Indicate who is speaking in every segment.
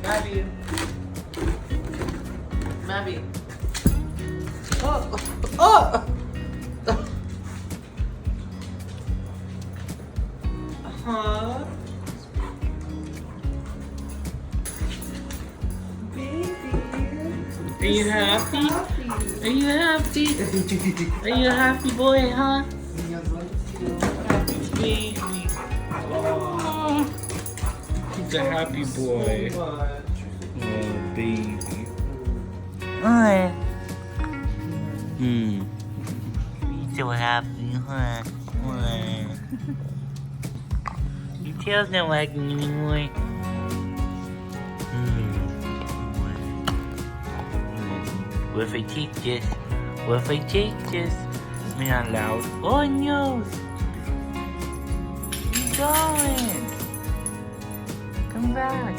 Speaker 1: Mavy. Mavy. Oh. Oh. Huh? Baby.
Speaker 2: Are you happy? Are you happy? Are you a happy boy, huh? Happy baby. Oh, he's a happy boy. Oh, baby. What? He's so happy, huh? What? Your tail's not wagging anymore. What if I take this? What if I take this? It's not loud. Oh no! He's going! Come back!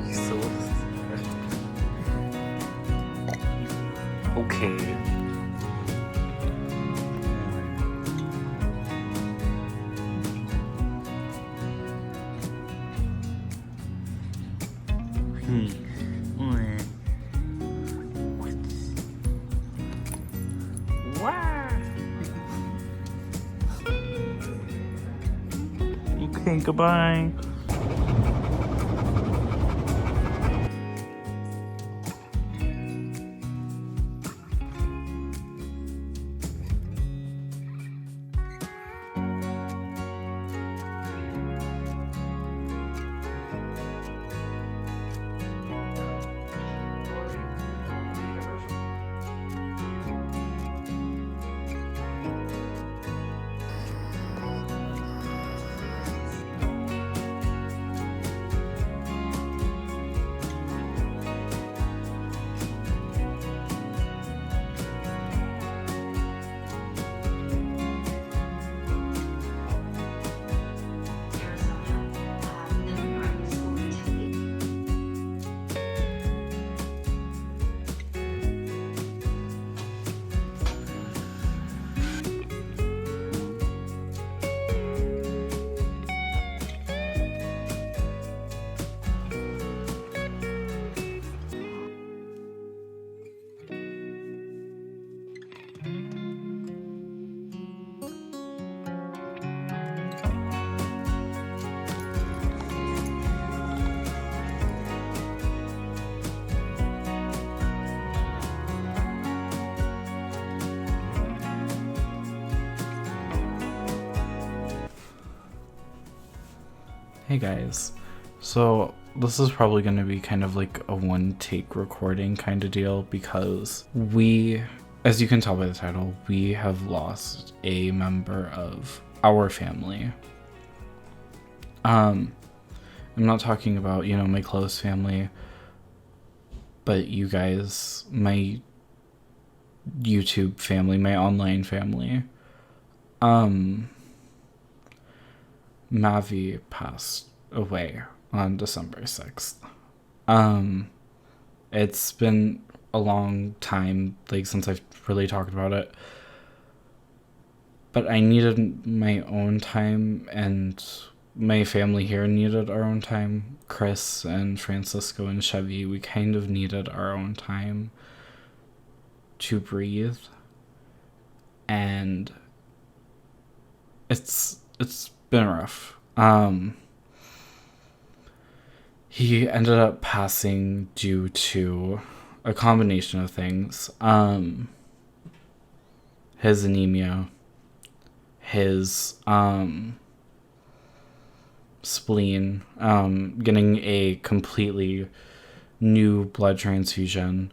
Speaker 2: He's so okay. Wow. Okay, goodbye.
Speaker 3: Hey guys, so this is probably going to be kind of like a one take recording kind of deal because we, as you can tell by the title, we have lost a member of our family. I'm not talking about, you know, my close family, but you guys, my YouTube family, my online family. Mavy passed away on December 6th. It's been a long time, like, since I've really talked about it. But I needed my own time, and my family here needed our own time. Chris and Francisco and Chevy, we kind of needed our own time to breathe. And it's been rough. He ended up passing due to a combination of things. His anemia, his spleen, getting a completely new blood transfusion,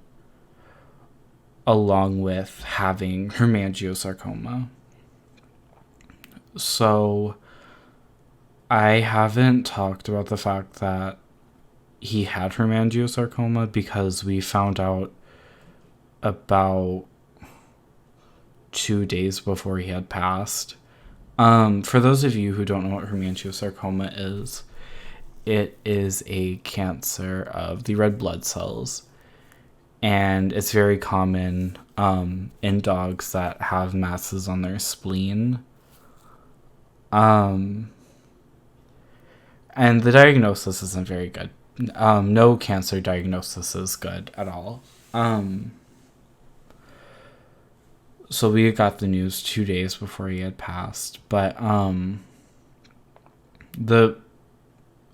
Speaker 3: along with having hemangiosarcoma. So I haven't talked about the fact that he had hemangiosarcoma because we found out about 2 days before he had passed. For those of you who don't know what hemangiosarcoma is, it is a cancer of the red blood cells. And it's very common in dogs that have masses on their spleen. And the diagnosis isn't very good. No cancer diagnosis is good at all. So we got the news 2 days before he had passed, but the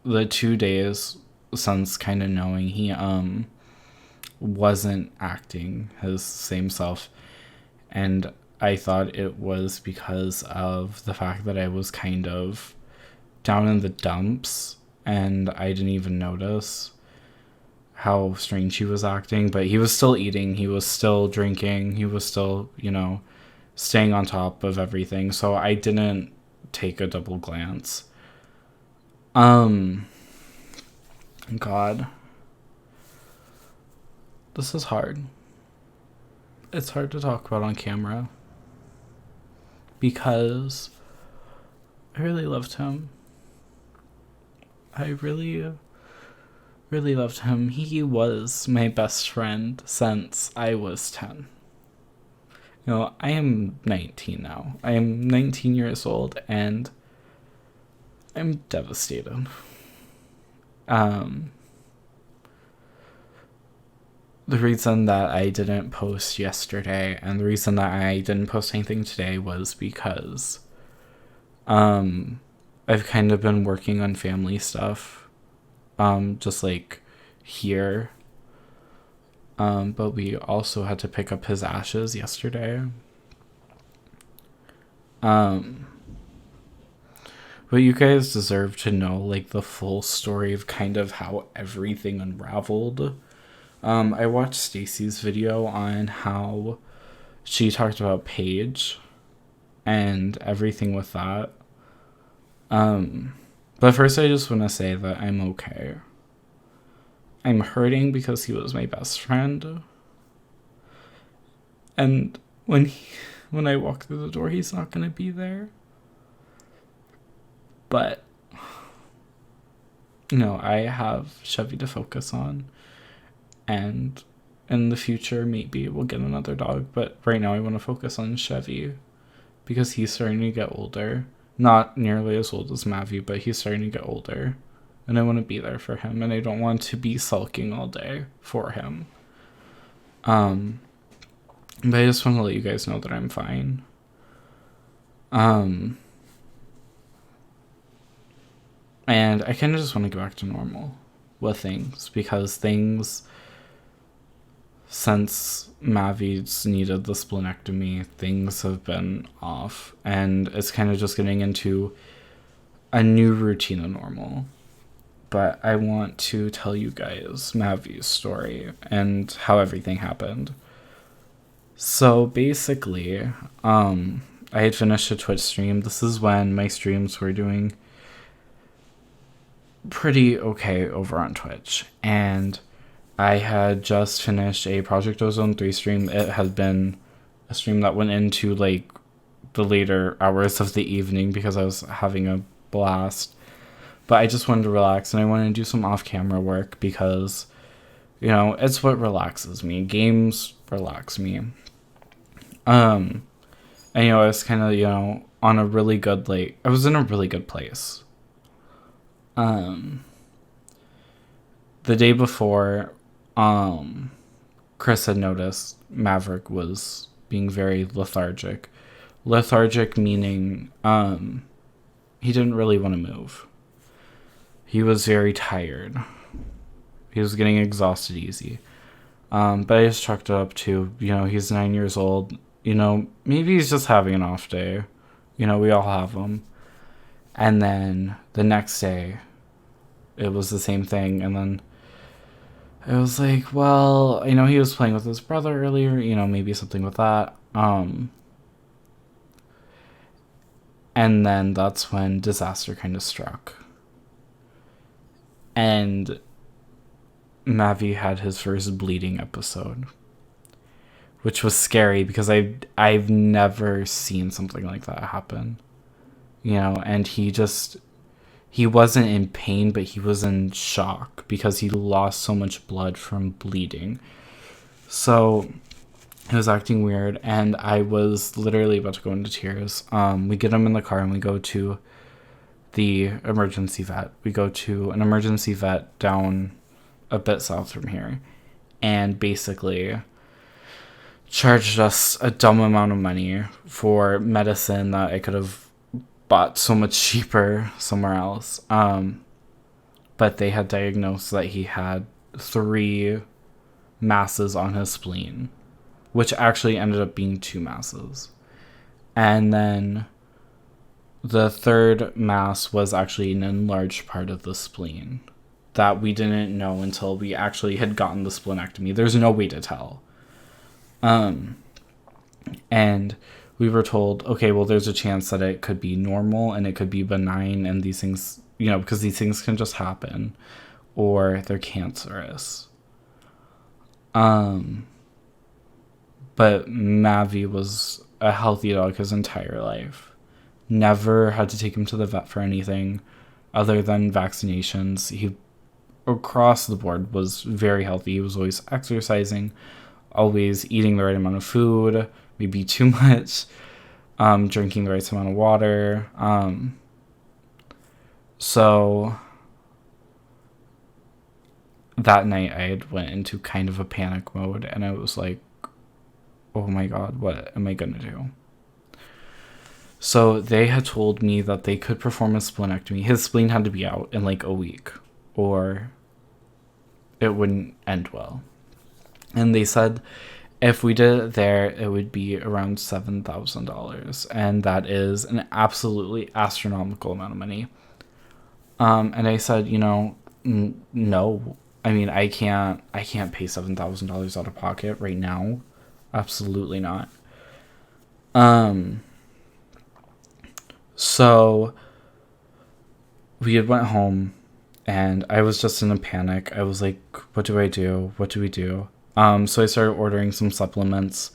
Speaker 3: 2 days since kind of knowing, he wasn't acting his same self, and I thought it was because of the fact that I was kind of down in the dumps and I didn't even notice how strange he was acting. But he was still eating, he was still drinking, he was still, staying on top of everything, so I didn't take a double glance. God, this is hard. It's hard to talk about on camera because I really loved him. I really, really loved him. He was my best friend since I was 10. I am 19 now. I am 19 years old and I'm devastated. The reason that I didn't post yesterday and the reason that I didn't post anything today was because I've kind of been working on family stuff, just like here. But we also had to pick up his ashes yesterday. But you guys deserve to know, like, the full story of kind of how everything unraveled. I watched Stacy's video on how she talked about Paige and everything with that. But first I just want to say that I'm okay. I'm hurting because he was my best friend. And when I walk through the door, he's not going to be there. But, I have Chevy to focus on. And in the future, maybe we'll get another dog. But right now, I want to focus on Chevy because he's starting to get older. Not nearly as old as Mavy, but he's starting to get older. And I want to be there for him. And I don't want to be sulking all day for him. But I just want to let you guys know that I'm fine. And I kind of just want to go back to normal with things. Because things, since Mavy's needed the splenectomy, things have been off. And it's kind of just getting into a new routine of normal. But I want to tell you guys Mavy's story and how everything happened. So basically, I had finished a Twitch stream. This is when my streams were doing pretty okay over on Twitch. And I had just finished a Project Ozone 3 stream. It had been a stream that went into like the later hours of the evening because I was having a blast. But I just wanted to relax and I wanted to do some off-camera work because, it's what relaxes me. Games relax me. And, I was kind of, on a really good, I was in a really good place. The day before, Chris had noticed Mavrick was being very lethargic. Lethargic meaning, he didn't really want to move. He was very tired. He was getting exhausted easy. But I just chalked it up to, he's 9 years old. Maybe he's just having an off day. We all have them. And then the next day, it was the same thing. And then I was like, well, he was playing with his brother earlier. Maybe something with that. And then that's when disaster kind of struck. And Mavy had his first bleeding episode, which was scary because I've never seen something like that happen. And he wasn't in pain, but he was in shock because he lost so much blood from bleeding. So He was acting weird, and I was literally about to go into tears. We get him in the car, and we go to the emergency vet. We go to an emergency vet down a bit south from here, and basically charged us a dumb amount of money for medicine that I could have bought so much cheaper somewhere else. But they had diagnosed that he had 3 masses on his spleen, which actually ended up being 2 masses. And then the 3rd mass was actually an enlarged part of the spleen that we didn't know until we actually had gotten the splenectomy. There's no way to tell. And we were told, okay, well, there's a chance that it could be normal and it could be benign, and these things, because these things can just happen, or they're cancerous. But Mavy was a healthy dog his entire life. Never had to take him to the vet for anything other than vaccinations. He, across the board, was very healthy. He was always exercising, always eating the right amount of food, maybe too much, drinking the right amount of water. So that night I had went into kind of a panic mode, and I was like, oh my God, what am I going to do? So they had told me that they could perform a splenectomy. His spleen had to be out in like a week, or it wouldn't end well. And they said if we did it there, it would be around $7,000. And that is an absolutely astronomical amount of money. And I said, no. I mean, I can't pay $7,000 out of pocket right now. Absolutely not. So we had went home, and I was just in a panic. I was like, what do I do? What do we do? So I started ordering some supplements.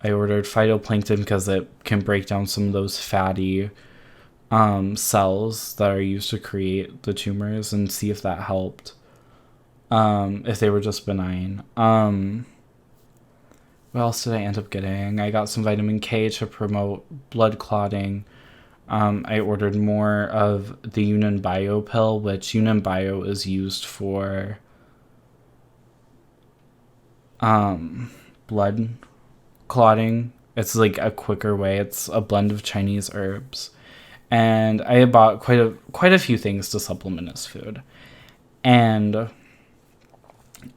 Speaker 3: I ordered phytoplankton because it can break down some of those fatty cells that are used to create the tumors, and see if that helped. If they were just benign. What else did I end up getting? I got some vitamin K to promote blood clotting. I ordered more of the Yunnan Bio pill, which Yunnan Bio is used for blood clotting. It's like a quicker way. It's a blend of Chinese herbs. And I had bought quite a few things to supplement his food. And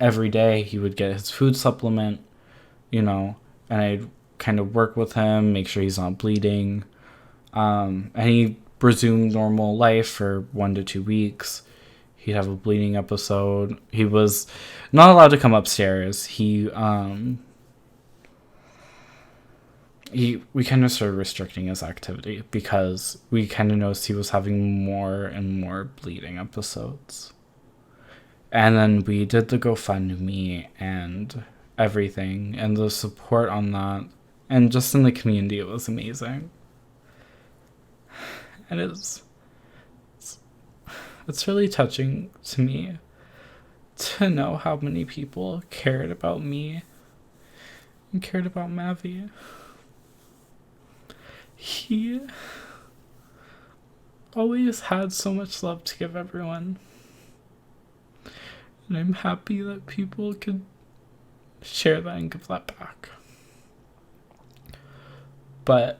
Speaker 3: every day he would get his food supplement, and I'd kind of work with him, make sure he's not bleeding. And he resumed normal life for 1 to 2 weeks. He'd have a bleeding episode. He was not allowed to come upstairs. We kind of started restricting his activity because we kind of noticed he was having more and more bleeding episodes. And then we did the GoFundMe and everything, and the support on that, and just in the community, it was amazing. And it's really touching to me to know how many people cared about me and cared about Mavy. He always had so much love to give everyone. And I'm happy that people could share that and give that back. But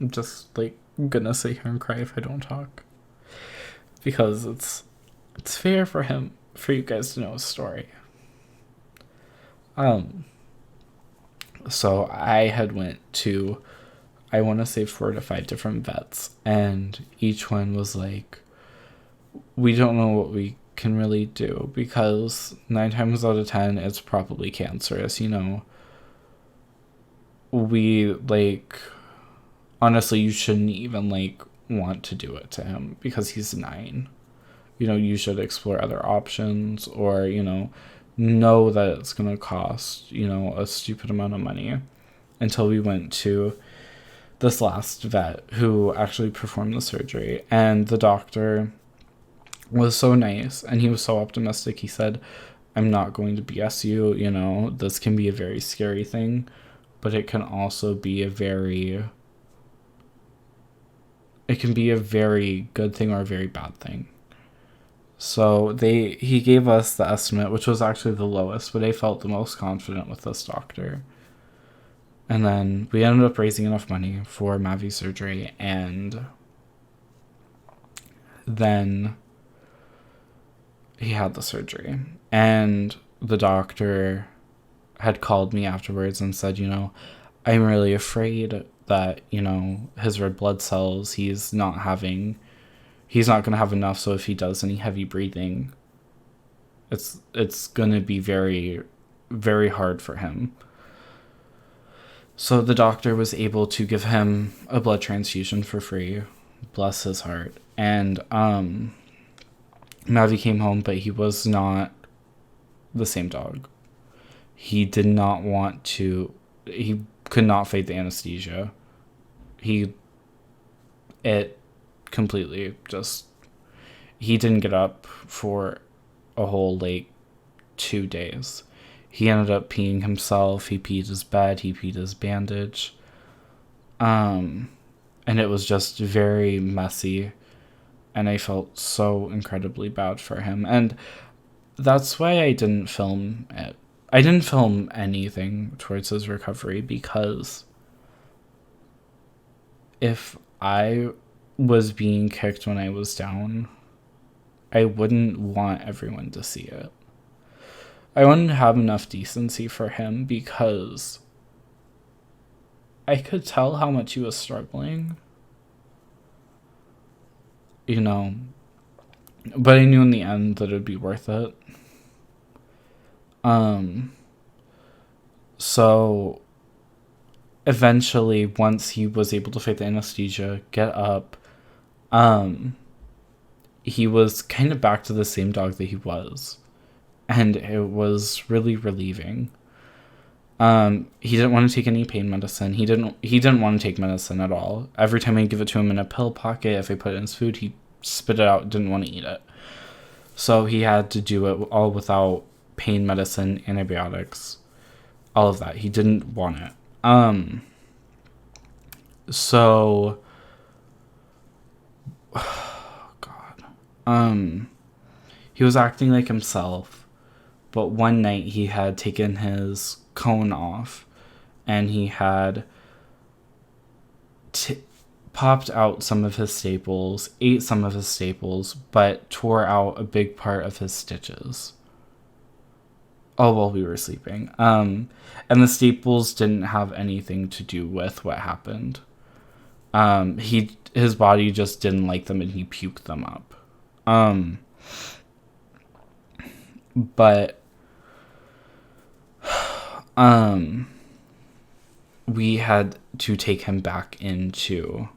Speaker 3: I'm just gonna sit here and cry if I don't talk. Because it's fair for you guys to know his story. So I had went to, I want to say 4 to 5 different vets, and each one was like, we don't know what we can really do, because 9 times out of 10 it's probably cancerous. We honestly, you shouldn't even want to do it to him because he's 9. You should explore other options, or know that it's gonna cost a stupid amount of money. Until we went to this last vet who actually performed the surgery, and the doctor was so nice and he was so optimistic. He said, I'm not going to BS you, you know, this can be a very scary thing, but it can also be a very good thing or a very bad thing. So he gave us the estimate, which was actually the lowest, but I felt the most confident with this doctor. And then we ended up raising enough money for Mavy's surgery, and then he had the surgery. And the doctor had called me afterwards and said, you know, I'm really afraid that, you know, his red blood cells, he's not going to have enough, so if he does any heavy breathing, it's going to be very, very hard for him. So the doctor was able to give him a blood transfusion for free, bless his heart. And Mavy came home, but he was not the same dog. He did not want to, he could not fight the anesthesia. It completely just, he didn't get up for a whole, 2 days. He ended up peeing himself, he peed his bed, he peed his bandage. And it was just very messy, and I felt so incredibly bad for him. And that's why I didn't film it. I didn't film anything towards his recovery, because if I was being kicked when I was down, I wouldn't want everyone to see it. I wouldn't have enough decency for him, because I could tell how much he was struggling. You know, but I knew in the end that it would be worth it. So eventually, once he was able to fight the anesthesia, get up, he was kind of back to the same dog that he was. And it was really relieving. He didn't want to take any pain medicine. He didn't want to take medicine at all. Every time I give it to him in a pill pocket, if I put it in his food, he spit it out, didn't want to eat it. So he had to do it all without pain medicine, antibiotics, all of that. He didn't want it. So he was acting like himself, but one night he had taken his cone off, and he had popped out some of his staples, ate some of his staples, but tore out a big part of his stitches. All while we were sleeping. And the staples didn't have anything to do with what happened. His body just didn't like them, and he puked them up. But we had to take him back into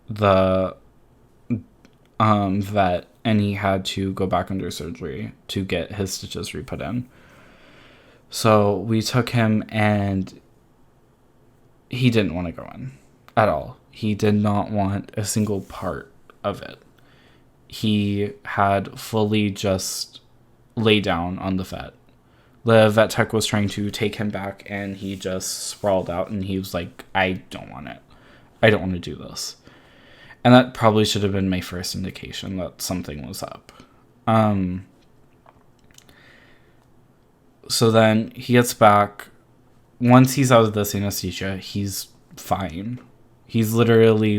Speaker 3: the vet, and he had to go back under surgery to get his stitches re-put in. So we took him, and he didn't want to go in at all. He did not want a single part of it. He had fully just lay down on the vet. The vet tech was trying to take him back, and he just sprawled out, and he was like, I don't want it. I don't want to do this. And that probably should have been my first indication that something was up. So then he gets back. Once he's out of this anesthesia, he's fine. He's literally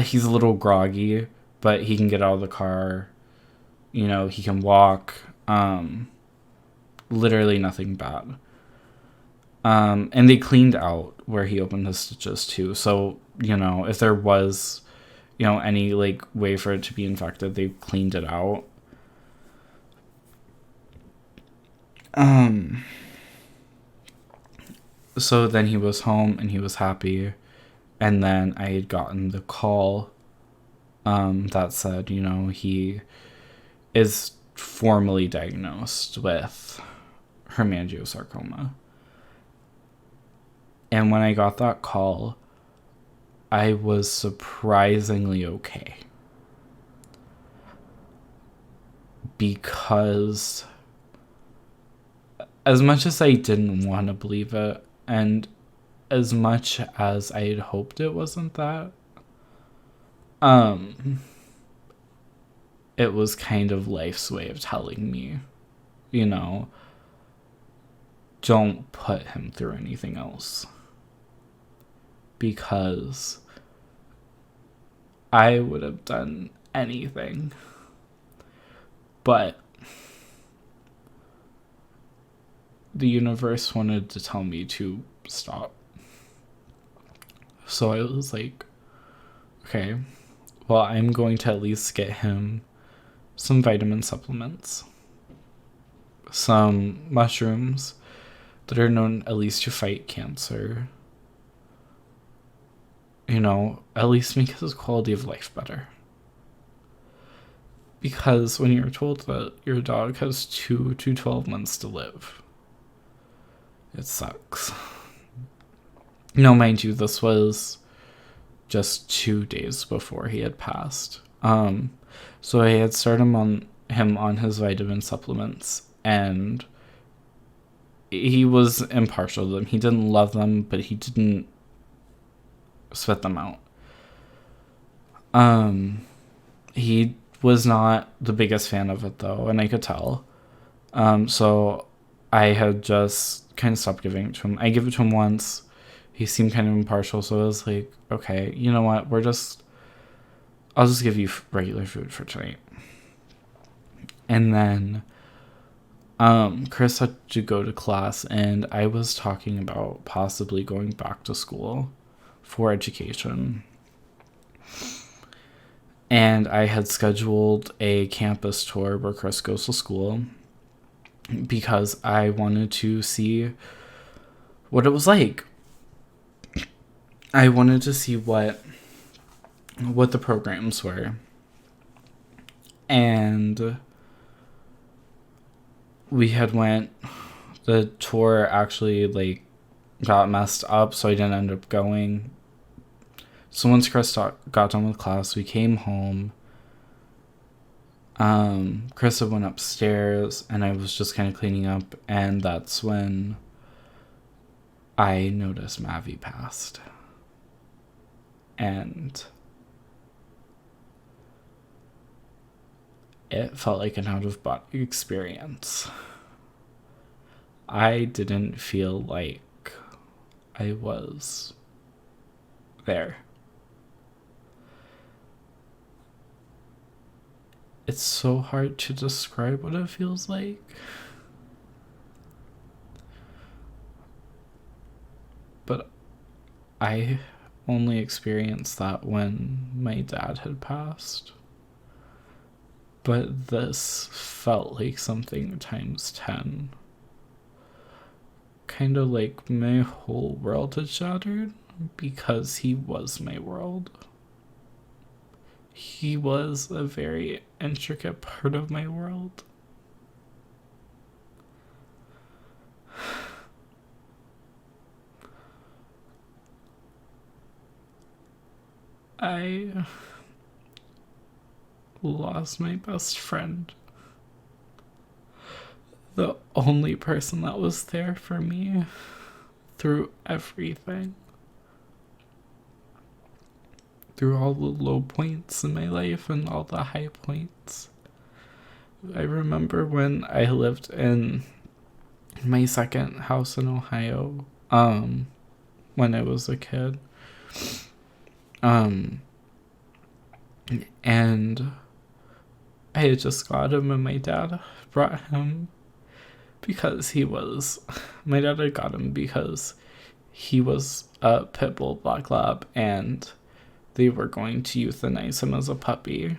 Speaker 3: he's a little groggy, but he can get out of the car. You know, he can walk. Literally nothing bad. And they cleaned out where he opened his stitches too. So, you know, if there was, you know, any way for it to be infected, they cleaned it out. So then he was home, and he was happy. And then I had gotten the call that said, you know, he is formally diagnosed with hemangiosarcoma. And when I got that call, I was surprisingly okay. Because as much as I didn't want to believe it, and as much as I had hoped it wasn't that, it was kind of life's way of telling me, you know, don't put him through anything else. Because I would have done anything. But the universe wanted to tell me to stop. So I was like, okay, well, I'm going to at least get him some vitamin supplements, some mushrooms that are known at least to fight cancer. You know, at least make his quality of life better. Because when you're told that your dog has 2 to 12 months to live, it sucks. No, mind you, this was just 2 days before he had passed. So I had started him on his vitamin supplements, and he was impartial to them. He didn't love them, but he didn't spit them out. He was not the biggest fan of it though, and I could tell. So I had just kind of stopped giving it to him. I give it to him once. He seemed kind of impartial, so I was like, okay, you know what? I'll just give you regular food for tonight. And then Chris had to go to class, and I was talking about possibly going back to school for education. And I had scheduled a campus tour where Chris goes to school because I wanted to see what it was like. I wanted to see what the programs were. And we had the tour actually got messed up, so I didn't end up going. So once Chris got done with class, we came home. Chris had went upstairs, and I was just kind of cleaning up, and that's when I noticed Mavy passed. And it felt like an out-of-body experience. I didn't feel like I was there. It's so hard to describe what it feels like. But I only experienced that when my dad had passed. But this felt like something times 10. Kind of like my whole world had shattered because he was my world. He was a very intricate part of my world. I lost my best friend. The only person that was there for me through everything. Through all the low points in my life and all the high points. I remember when I lived in my second house in Ohio, when I was a kid. And I had just got him, and my dad brought him because my dad had got him because he was a pit bull black lab, and they were going to euthanize him as a puppy.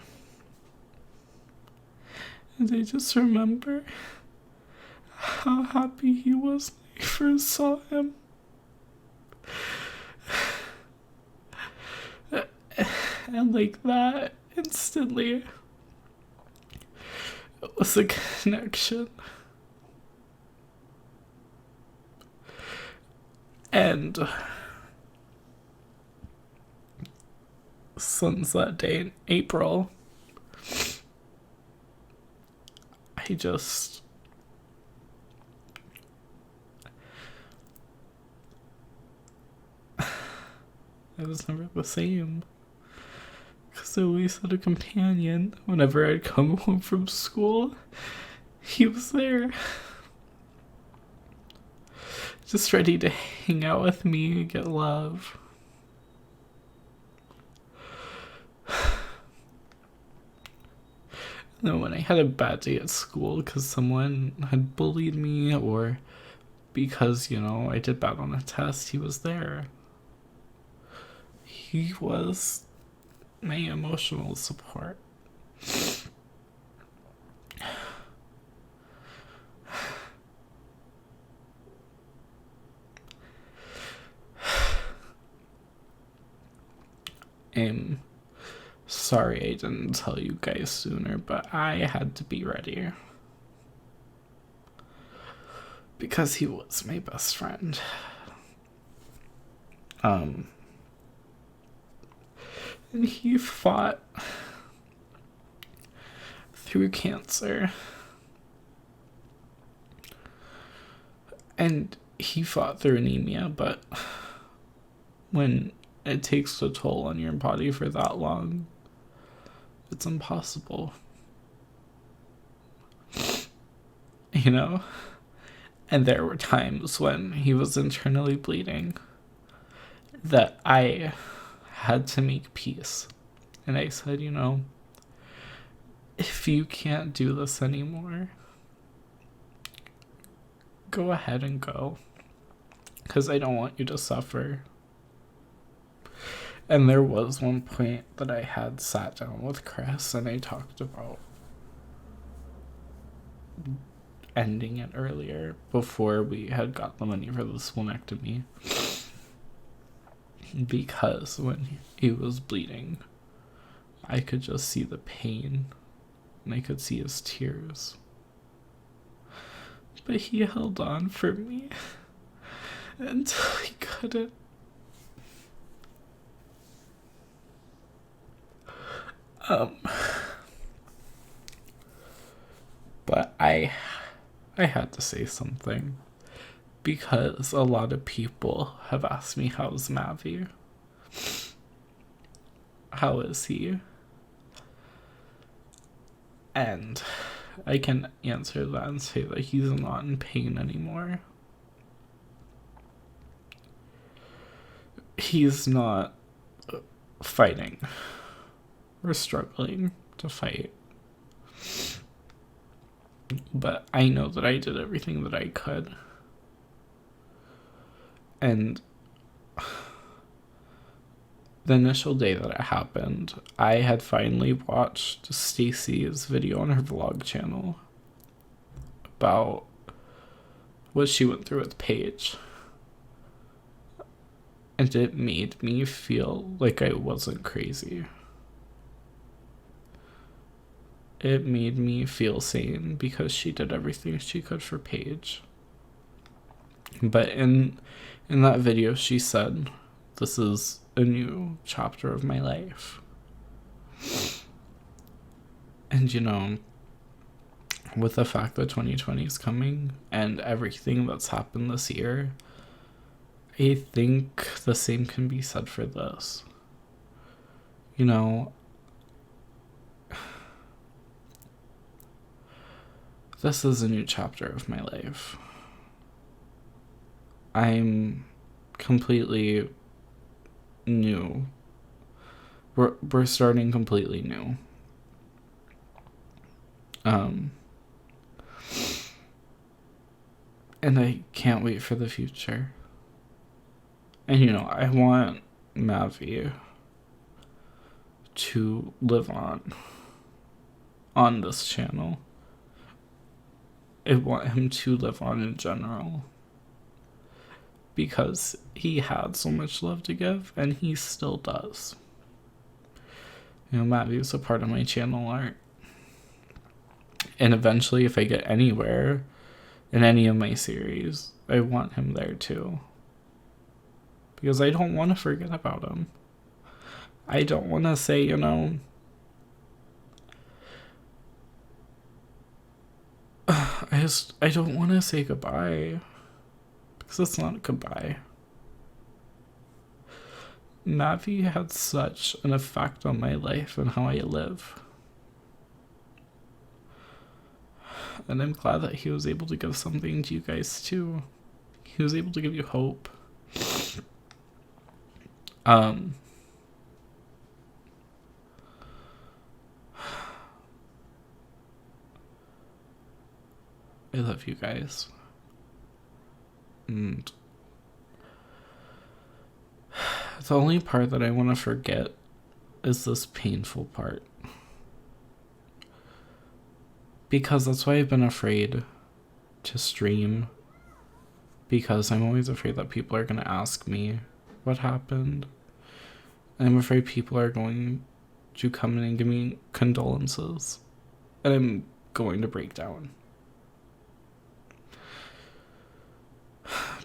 Speaker 3: And I just remember how happy he was when I first saw him. And like that, instantly, it was a connection. And since that day in April, I was never the same. Because I always had a companion. Whenever I'd come home from school, he was there. Just ready to hang out with me and get love. And then when I had a bad day at school because someone had bullied me or because, I did bad on a test, he was there. He was my emotional support. I'm sorry I didn't tell you guys sooner, but I had to be ready. Because he was my best friend. And he fought through cancer. And he fought through anemia, but when it takes a toll on your body for that long, it's impossible. And there were times when he was internally bleeding that I had to make peace. And I said, if you can't do this anymore, go ahead and go. Because I don't want you to suffer. And there was one point that I had sat down with Chris and I talked about ending it earlier before we had got the money for the splenectomy. Because when he was bleeding, I could just see the pain and I could see his tears. But he held on for me until he couldn't. But I had to say something because a lot of people have asked me, how's Mavy? How is he? And I can answer that and say that he's not in pain anymore. He's not fighting. We're struggling to fight. But I know that I did everything that I could. And the initial day that it happened, I had finally watched Stacy's video on her vlog channel about what she went through with Paige. And it made me feel like I wasn't crazy. It made me feel sane because she did everything she could for Paige. But in that video, she said, this is a new chapter of my life. And with the fact that 2020 is coming and everything that's happened this year, I think the same can be said for this. This is a new chapter of my life. I'm completely new. We're starting completely new. And I can't wait for the future. And I want Mavy to live on this channel. I want him to live on in general. Because he had so much love to give, and he still does. Mavy is a part of my channel art. And eventually, if I get anywhere in any of my series, I want him there too. Because I don't want to forget about him. I don't want to say, I don't want to say goodbye. Because it's not goodbye. Mavy had such an effect on my life and how I live. And I'm glad that he was able to give something to you guys too. He was able to give you hope. I love you guys. And the only part that I want to forget is this painful part. Because that's why I've been afraid to stream. Because I'm always afraid that people are going to ask me what happened. I'm afraid people are going to come in and give me condolences. And I'm going to break down.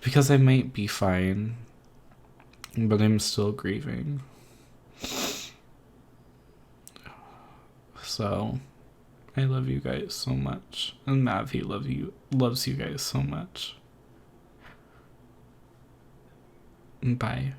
Speaker 3: Because I might be fine, but I'm still grieving. So, I love you guys so much. And Mavy loves you guys so much. Bye.